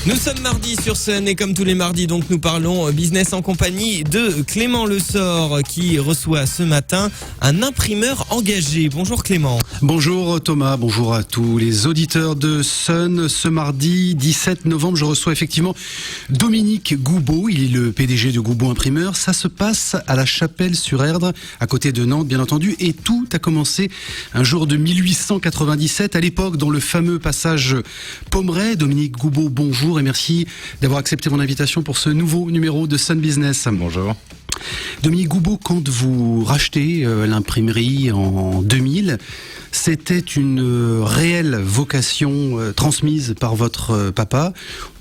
Nous sommes mardi sur Sun et comme tous les mardis, donc nous parlons business en compagnie de Clément Lessort qui reçoit ce matin un imprimeur engagé. Bonjour Clément. Bonjour Thomas, bonjour à tous les auditeurs de Sun. Ce mardi 17 novembre, je reçois effectivement Dominique Goubeau. Il est le PDG de Goubeau Imprimeur. Ça se passe à la Chapelle-sur-Erdre, à côté de Nantes bien entendu. Et tout a commencé un jour de 1897, à l'époque dans le fameux passage Pommeraye. Dominique Goubeau, bonjour et merci d'avoir accepté mon invitation pour ce nouveau numéro de Sun Business. Bonjour. Dominique Goubeau, quand vous rachetez l'imprimerie en 2000, c'était une réelle vocation transmise par votre papa.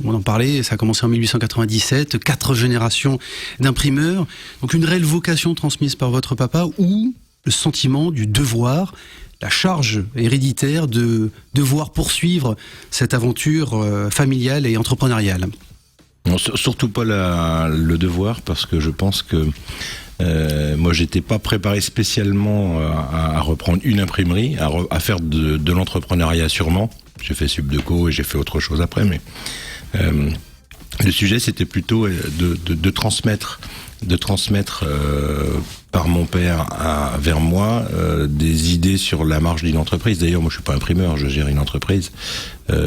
On en parlait, ça a commencé en 1897, 4 générations d'imprimeurs. Donc une réelle vocation transmise par votre papa ou le sentiment du devoir, la charge héréditaire de devoir poursuivre cette aventure familiale et entrepreneuriale? Non, surtout pas le devoir, parce que je pense que moi j'étais pas préparé spécialement à reprendre une imprimerie, à faire de l'entrepreneuriat sûrement. J'ai fait Subdeco et j'ai fait autre chose après, mais le sujet c'était plutôt de transmettre par mon père vers moi des idées sur la marche d'une entreprise. D'ailleurs, moi je suis pas imprimeur, je gère une entreprise.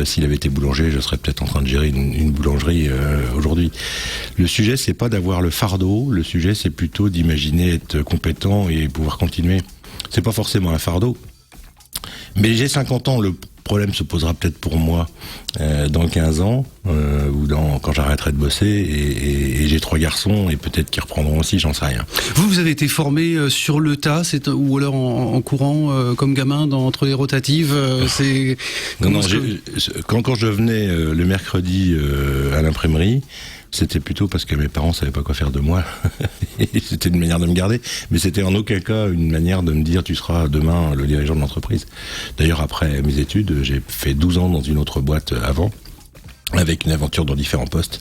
S'il avait été boulanger, je serais peut-être en train de gérer une boulangerie aujourd'hui. Le sujet, c'est pas d'avoir le fardeau, le sujet c'est plutôt d'imaginer être compétent et pouvoir continuer. C'est pas forcément un fardeau. Mais j'ai 50 ans, le problème se posera peut-être pour moi dans 15 ans ou quand j'arrêterai de bosser et j'ai 3 garçons et peut-être qu'ils reprendront aussi, j'en sais rien. Vous avez été formé sur le tas, ou alors en courant comme gamin entre les rotatives Non, quand je venais le mercredi à l'imprimerie, c'était plutôt parce que mes parents savaient pas quoi faire de moi. C'était une manière de me garder, mais c'était en aucun cas une manière de me dire tu seras demain le dirigeant de l'entreprise. D'ailleurs, après mes études, j'ai fait 12 ans dans une autre boîte avant, avec une aventure dans différents postes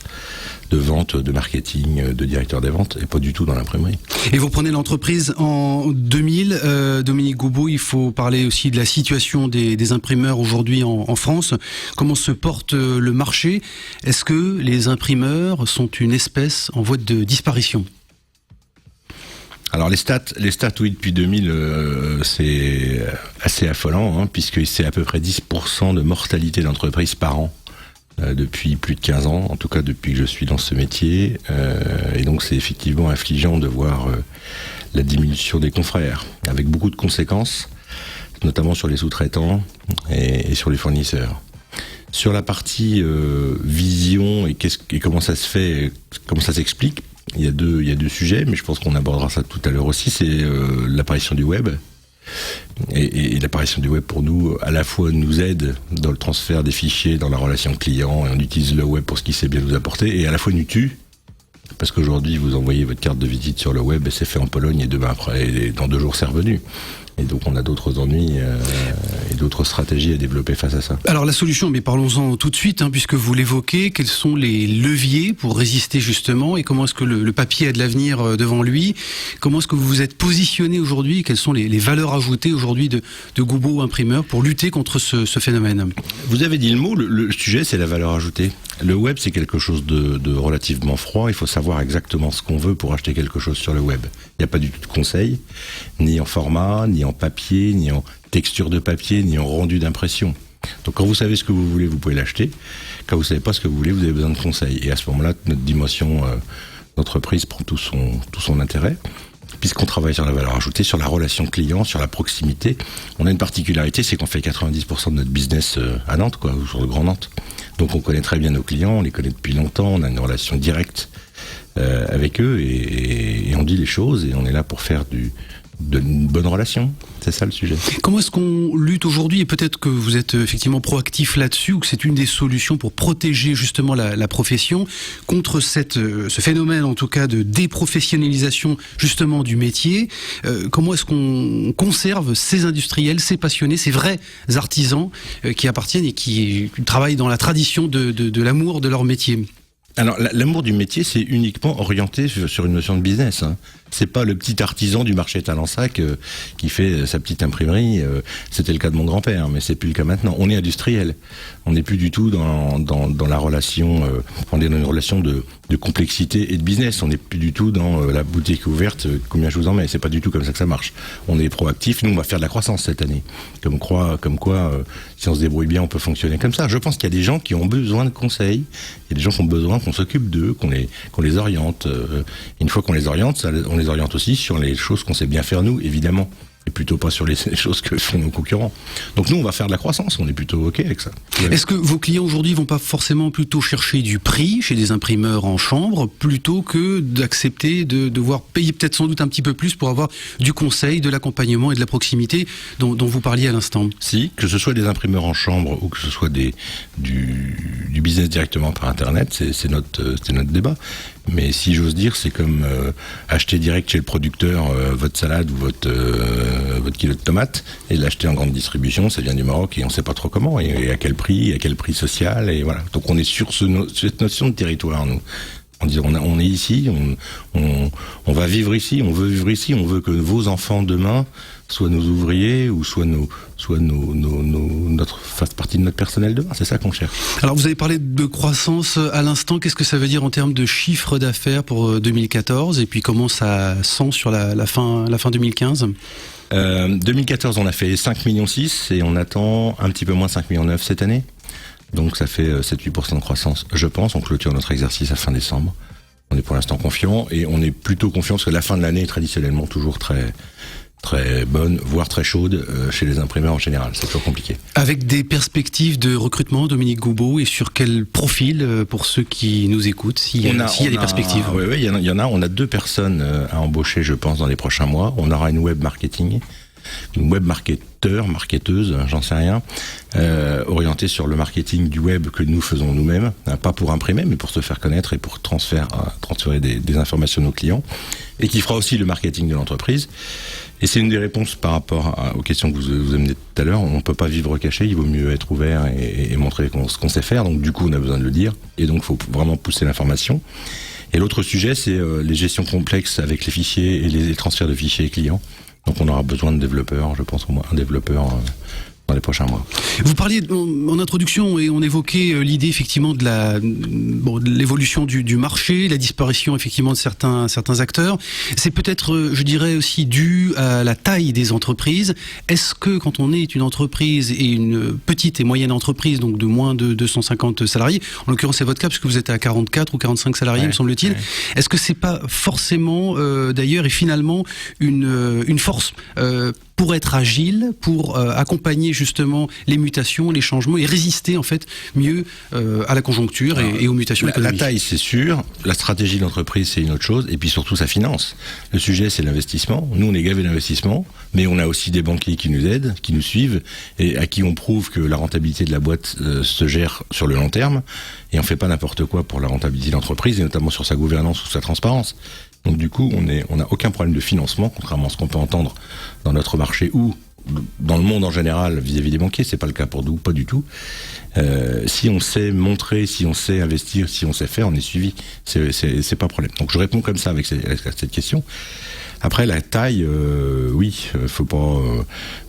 de vente, de marketing, de directeur des ventes, et pas du tout dans l'imprimerie. Et vous prenez l'entreprise en 2000. Dominique Goubeau, il faut parler aussi de la situation des imprimeurs aujourd'hui en France. Comment se porte le marché? Est-ce que les imprimeurs sont une espèce en voie de disparition? Alors les stats, oui, depuis 2000, c'est assez affolant, puisque c'est à peu près 10% de mortalité d'entreprise par an. Depuis plus de 15 ans, en tout cas depuis que je suis dans ce métier, et donc c'est effectivement affligeant de voir la diminution des confrères, avec beaucoup de conséquences, notamment sur les sous-traitants et sur les fournisseurs. Sur la partie vision et comment ça se fait, comment ça s'explique, il y a deux sujets, mais je pense qu'on abordera ça tout à l'heure aussi, c'est l'apparition du web. Et l'apparition du web pour nous, à la fois nous aide dans le transfert des fichiers, dans la relation client, et on utilise le web pour ce qu'il sait bien nous apporter, et à la fois nous tue, parce qu'aujourd'hui vous envoyez votre carte de visite sur le web et c'est fait en Pologne, et demain après, et dans 2 jours c'est revenu. Et donc on a d'autres ennuis et d'autres stratégies à développer face à ça. Alors la solution, mais parlons-en tout de suite, puisque vous l'évoquez, quels sont les leviers pour résister justement, et comment est-ce que le papier a de l'avenir devant lui? Comment est-ce que vous vous êtes positionné aujourd'hui? Quelles sont les valeurs ajoutées aujourd'hui de Goubeau Imprimeur pour lutter contre ce phénomène? Vous avez dit le mot, le sujet c'est la valeur ajoutée. Le web c'est quelque chose de relativement froid, il faut savoir exactement ce qu'on veut pour acheter quelque chose sur le web. Il n'y a pas du tout de conseil, ni en format, ni en papier, ni en texture de papier, ni en rendu d'impression. Donc quand vous savez ce que vous voulez, vous pouvez l'acheter. Quand vous savez pas ce que vous voulez, vous avez besoin de conseils. Et à ce moment-là, notre dimension d'entreprise prend tout son intérêt, puisqu'on travaille sur la valeur ajoutée, sur la relation client, sur la proximité. On a une particularité, c'est qu'on fait 90% de notre business à Nantes, ou sur le Grand Nantes. Donc on connaît très bien nos clients, on les connaît depuis longtemps, on a une relation directe avec eux et on dit les choses et on est là pour faire d'une bonne relation. C'est ça le sujet. Comment est-ce qu'on lutte aujourd'hui, et peut-être que vous êtes effectivement proactif là-dessus, ou que c'est une des solutions pour protéger justement la profession contre ce phénomène en tout cas de déprofessionnalisation justement du métier? Comment est-ce qu'on conserve ces industriels, ces passionnés, ces vrais artisans qui appartiennent et qui travaillent dans la tradition de l'amour de leur métier? Alors, l'amour du métier, c'est uniquement orienté sur une notion de business. Hein. C'est pas le petit artisan du marché Talensac qui fait sa petite imprimerie. C'était le cas de mon grand-père, mais c'est plus le cas maintenant. On est industriel. On n'est plus du tout dans la relation. On est dans une relation de complexité et de business. On n'est plus du tout dans la boutique ouverte. Combien je vous en mets? C'est pas du tout comme ça que ça marche. On est proactif. Nous, on va faire de la croissance cette année. Comme quoi, si on se débrouille bien, on peut fonctionner comme ça. Je pense qu'il y a des gens qui ont besoin de conseils. Il y a des gens qui ont besoin qu'on s'occupe d'eux, qu'on les oriente. Une fois qu'on les oriente, on les oriente aussi sur les choses qu'on sait bien faire nous, évidemment, et plutôt pas sur les choses que font nos concurrents. Donc nous, on va faire de la croissance, on est plutôt OK avec ça. Est-ce que vos clients aujourd'hui vont pas forcément plutôt chercher du prix chez des imprimeurs en chambre, plutôt que d'accepter de devoir payer peut-être sans doute un petit peu plus pour avoir du conseil, de l'accompagnement et de la proximité dont vous parliez à l'instant? Si, que ce soit des imprimeurs en chambre ou que ce soit du business directement par Internet, c'est notre débat. Mais si j'ose dire, c'est comme acheter direct chez le producteur votre salade ou votre kilo de tomates et l'acheter en grande distribution. Ça vient du Maroc et on ne sait pas trop comment et à quel prix social, et voilà. Donc on est sur cette notion de territoire, nous. On est ici, on va vivre ici, on veut vivre ici, on veut que vos enfants demain soient nos ouvriers ou fassent partie de notre personnel demain. C'est ça qu'on cherche. Alors vous avez parlé de croissance à l'instant. Qu'est-ce que ça veut dire en termes de chiffre d'affaires pour 2014 et puis comment ça sent sur la fin 2015? 2014, on a fait 5,6 millions et on attend un petit peu moins 5,9 millions cette année. Donc ça fait 7-8% de croissance, je pense. On clôture notre exercice à fin décembre. On est pour l'instant confiant et on est plutôt confiant parce que la fin de l'année est traditionnellement toujours très très bonne, voire très chaude chez les imprimeurs en général. C'est toujours compliqué. Avec des perspectives de recrutement, Dominique Goubeau, et sur quel profil pour ceux qui nous écoutent, s'il y a des perspectives? Oui, il y en a. On a 2 personnes à embaucher, je pense, dans les prochains mois. On aura une web marketing. Une web marketeuse, j'en sais rien, orientée sur le marketing du web que nous faisons nous-mêmes, pas pour imprimer, mais pour se faire connaître et pour transférer des informations à nos clients, et qui fera aussi le marketing de l'entreprise. Et c'est une des réponses par rapport aux questions que vous amenez tout à l'heure. On ne peut pas vivre caché, il vaut mieux être ouvert et montrer ce qu'on sait faire. Donc du coup, on a besoin de le dire, et donc il faut vraiment pousser l'information. Et l'autre sujet, c'est les gestions complexes avec les fichiers et les transferts de fichiers clients. Donc on aura besoin de développeurs, je pense au moins un développeur dans les prochains mois. Vous parliez en introduction et on évoquait l'idée effectivement de l'évolution du marché, la disparition effectivement de certains acteurs. C'est peut-être, je dirais aussi, dû à la taille des entreprises. Est-ce que quand on est une entreprise et une petite et moyenne entreprise, donc de moins de 250 salariés, en l'occurrence c'est votre cas puisque vous êtes à 44 ou 45 salariés, me semble-t-il, est-ce que c'est pas forcément d'ailleurs et finalement une force pour être agile, pour accompagner justement les mutations, les changements et résister en fait mieux à la conjoncture et aux mutations économiques. La taille, c'est sûr. La stratégie de l'entreprise, c'est une autre chose. Et puis surtout, sa finance. Le sujet, c'est l'investissement. Nous, on est gavés d'investissement, mais on a aussi des banquiers qui nous aident, qui nous suivent et à qui on prouve que la rentabilité de la boîte se gère sur le long terme. Et on fait pas n'importe quoi pour la rentabilité de l'entreprise, et notamment sur sa gouvernance ou sa transparence. Donc du coup, on n'a aucun problème de financement, contrairement à ce qu'on peut entendre dans notre marché ou dans le monde en général vis-à-vis des banquiers. C'est pas le cas pour nous, pas du tout. Si on sait montrer, si on sait investir, si on sait faire, on est suivi. C'est pas un problème. Donc je réponds comme ça avec cette question. Après la taille, oui, faut pas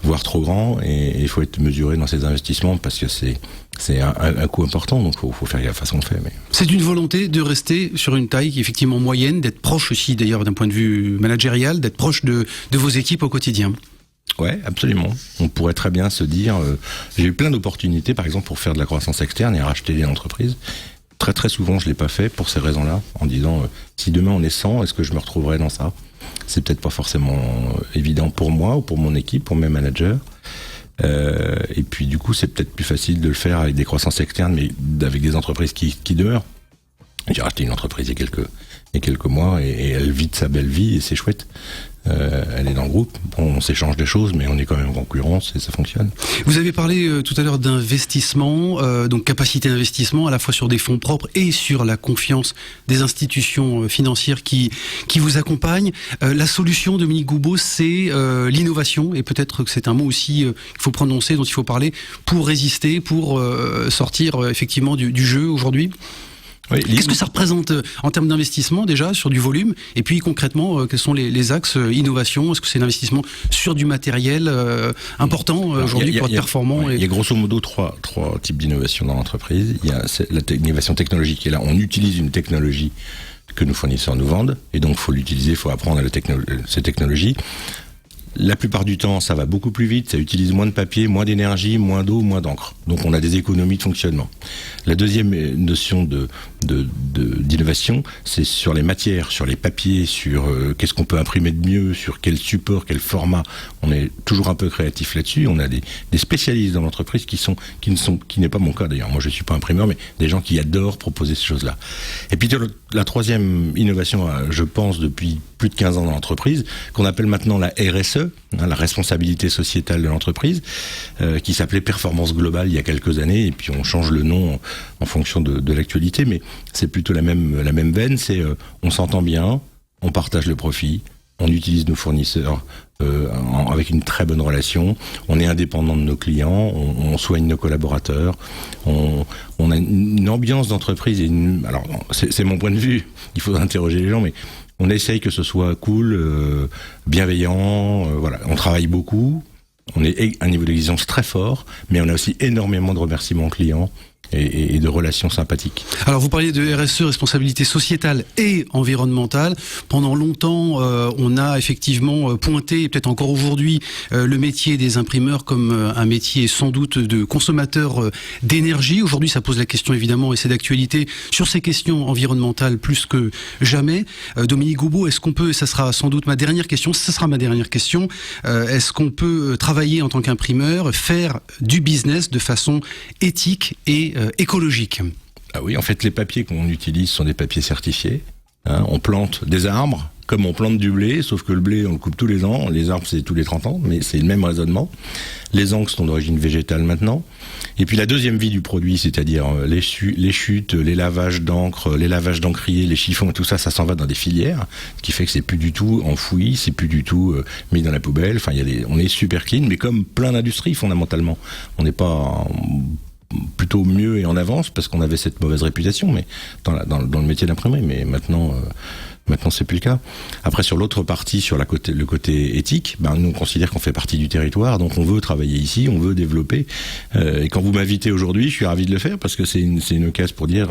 voir trop grand et il faut être mesuré dans ses investissements parce que c'est un coût important, donc faut faire gaffe à ce qu'on fait. Mais c'est une volonté de rester sur une taille qui est effectivement moyenne, d'être proche aussi d'ailleurs d'un point de vue managérial, d'être proche de vos équipes au quotidien. Ouais, absolument. On pourrait très bien se dire, j'ai eu plein d'opportunités, par exemple, pour faire de la croissance externe et racheter des entreprises. Très très souvent, je l'ai pas fait pour ces raisons-là, en disant, si demain on est 100, est-ce que je me retrouverai dans ça? C'est peut-être pas forcément évident pour moi ou pour mon équipe, pour mes managers. Et puis du coup, c'est peut-être plus facile de le faire avec des croissances externes, mais avec des entreprises qui demeurent. J'ai racheté une entreprise il y a quelques mois et elle vit de sa belle vie et c'est chouette. Elle est dans le groupe. Bon, on s'échange des choses, mais on est quand même en concurrence et ça fonctionne. Vous avez parlé tout à l'heure d'investissement, donc capacité d'investissement à la fois sur des fonds propres et sur la confiance des institutions financières qui vous accompagnent. La solution, Dominique Goubeau, c'est l'innovation et peut-être que c'est un mot aussi qu'il faut prononcer, dont il faut parler pour résister, pour sortir effectivement du jeu aujourd'hui. Oui, Qu'est-ce que ça représente en termes d'investissement déjà sur du volume, et puis concrètement quels sont les axes innovation? Est-ce que c'est un investissement sur du matériel important aujourd'hui pour être performant? Il y a grosso modo trois types d'innovation dans l'entreprise. Il y a l'innovation technologique, et là on utilise une technologie que nos fournisseurs nous vendent, et donc il faut l'utiliser, il faut apprendre ces technologies. La plupart du temps, ça va beaucoup plus vite, ça utilise moins de papier, moins d'énergie, moins d'eau, moins d'encre. Donc on a des économies de fonctionnement. La deuxième notion d'innovation, c'est sur les matières, sur les papiers, sur qu'est-ce qu'on peut imprimer de mieux, sur quel support, quel format. On est toujours un peu créatif là-dessus. On a des spécialistes dans l'entreprise qui n'est pas mon cas d'ailleurs. Moi je suis pas imprimeur, mais des gens qui adorent proposer ces choses-là. Et puis la troisième innovation, je pense depuis plus de 15 ans dans l'entreprise, qu'on appelle maintenant la RSE, la responsabilité sociétale de l'entreprise, qui s'appelait Performance Globale il y a quelques années, et puis on change le nom en fonction de l'actualité, mais c'est plutôt la même veine, c'est on s'entend bien, on partage le profit, on utilise nos fournisseurs avec une très bonne relation, on est indépendant de nos clients, on soigne nos collaborateurs, on a une ambiance d'entreprise, alors c'est mon point de vue, il faudra interroger les gens, mais on essaye que ce soit cool, bienveillant, voilà. On travaille beaucoup, on est à un niveau d'exigence très fort, mais on a aussi énormément de remerciements clients et de relations sympathiques. Alors vous parliez de RSE, responsabilité sociétale et environnementale. Pendant longtemps, on a effectivement pointé, et peut-être encore aujourd'hui, le métier des imprimeurs comme un métier sans doute de consommateur d'énergie. Aujourd'hui, ça pose la question évidemment, et c'est d'actualité, sur ces questions environnementales plus que jamais. Dominique Goubeau, est-ce qu'on peut, et ça sera sans doute ma dernière question, est-ce qu'on peut travailler en tant qu'imprimeur, faire du business de façon éthique et écologique? Ah oui, en fait, les papiers qu'on utilise sont des papiers certifiés. On plante des arbres comme on plante du blé, sauf que le blé, on le coupe tous les ans. Les arbres, c'est tous les 30 ans, mais c'est le même raisonnement. Les encres sont d'origine végétale maintenant. Et puis la deuxième vie du produit, c'est-à-dire les chutes, les lavages d'encre, les lavages d'encrier, les chiffons et tout ça, ça s'en va dans des filières, ce qui fait que c'est plus du tout enfoui, c'est plus du tout mis dans la poubelle. Enfin, on est super clean, mais comme plein d'industries fondamentalement. On n'est pas plutôt mieux et en avance parce qu'on avait cette mauvaise réputation, mais dans le métier d'imprimerie, mais maintenant c'est plus le cas. Après, sur l'autre partie, sur le côté éthique, nous on considère qu'on fait partie du territoire, donc on veut travailler ici, on veut développer. Et quand vous m'invitez aujourd'hui, je suis ravi de le faire parce que c'est une occasion pour dire,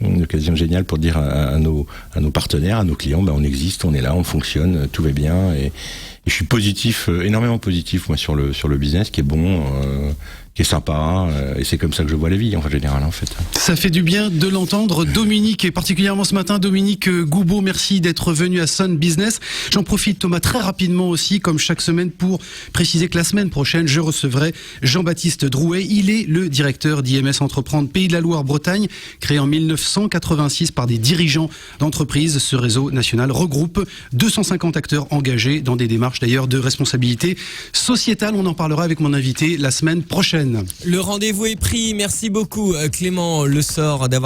une occasion géniale pour dire à nos partenaires, à nos clients, on existe, on est là, on fonctionne, tout va bien. Et je suis positif, énormément positif moi sur le business qui est bon. Qui est sympa, et c'est comme ça que je vois la vie en général en fait. Ça fait du bien de l'entendre, Dominique, et particulièrement ce matin, Dominique Goubeau, merci d'être venu à Sun Business. J'en profite, Thomas, très rapidement aussi, comme chaque semaine, pour préciser que la semaine prochaine, je recevrai Jean-Baptiste Drouet. Il est le directeur d'IMS Entreprendre Pays de la Loire-Bretagne, créé en 1986 par des dirigeants d'entreprises. Ce réseau national regroupe 250 acteurs engagés dans des démarches d'ailleurs de responsabilité sociétale. On en parlera avec mon invité la semaine prochaine. Le rendez-vous est pris. Merci beaucoup Clément Lessort d'avoir